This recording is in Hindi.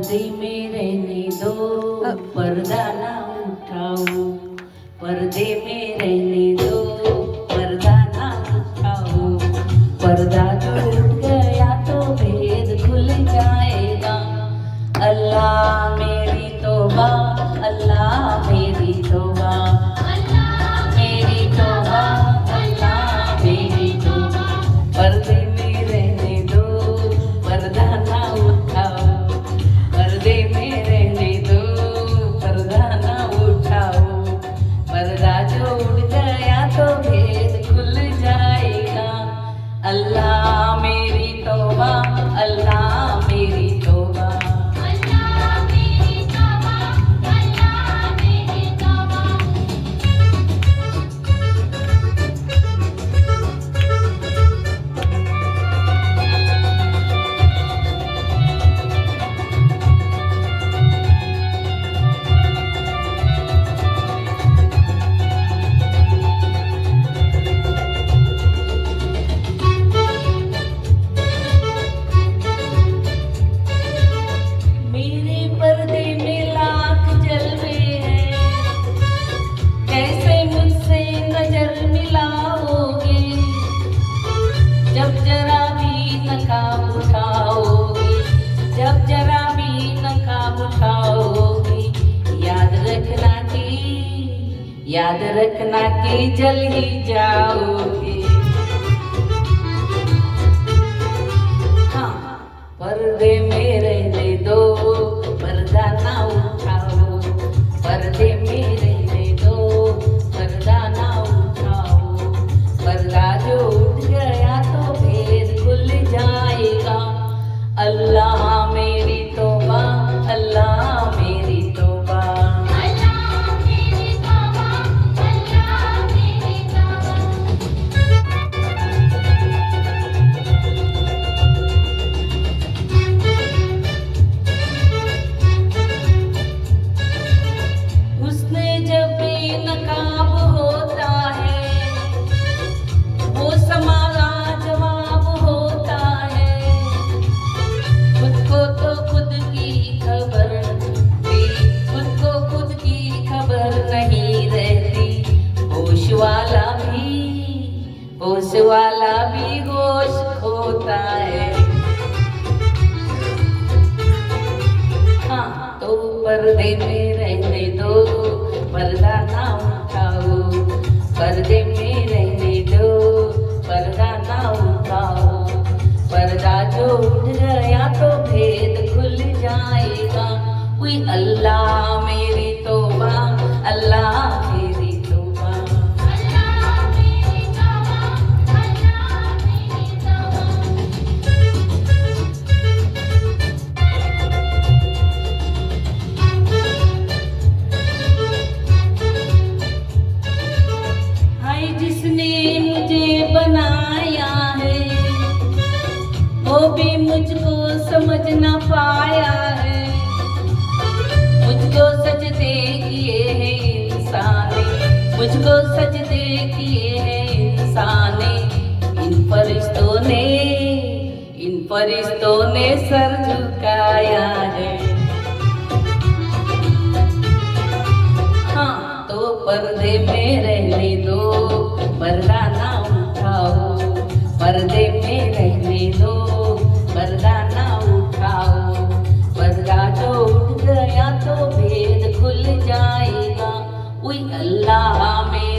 पर्दे में रहने दो, पर्दा ना उठाओ। पर्दे में रहने दो, पर्दा ना उठाओ। पर्दा जो उठ गया तो भेद खुल जाएगा। अल्लाह मेरी तौबा, अल्लाह मेरी तौबा, मेरी तौबा, अल्लाह मेरी तौबा। पर्दे में रहने दो, पर्दा ना उठाओ। पर्दे में रहने दो, पर्दा ना उठाओ। पर्दा जो उठ गया तो भेद खुल जाएगा। अल्लाह मेरी तौबा, अल्लाह मेरी तौबा। जब जरा भी नकाब उठाओगी, याद रखना कि जल ही जाओगी। हाँ, पर्दे में रहने दो, पर्दा ना उठाओ। पर्दे में रहने दो, पर्दा ना उठाओ। पर्दा जो उठ गया तो भेद खुल जाएगा। अल्लाह मेरी तौबा, अल्लाह मेरी तौबा। अल्लाह मेरी तौबा, अल्लाह मेरी तौबा। उसने जब भी नकाब होता है, वो समारा जवाब होता है। खुद को तो खुद की खबर थी, खुद को खुद की खबर नहीं रहती। होश वाला भी होश खोता है। हाँ, तो पर्दे में रहने दो, पर्दा ना उठाओ। पर्दे में रहने दो, पर्दा ना उठाओ। पर्दा जो उठ गया तो भेद खुल जाएगा। कोई अल्लाह मेरी तौबा, अल्लाह मेरी तौबा। अल्लाह मेरी तौबा, अल्लाह मेरी तौबा। हाय जिसने मुझे बनाया है, वो भी मुझको समझ ना पाया है। मुझको सजदे किए हैं इंसाने, मुझको सजदे किए हैं इंसाने। इन फरिश्तों ने सर झुकाया है। हाँ, तो पर्दे में रहने दो, पर्दा ना उठाओ। पर्दे में रहने दो, पर्दा ना उठाओ। पर्दा जो उठ गया तो भेद खुल जाएगा। कोई अल्लाह में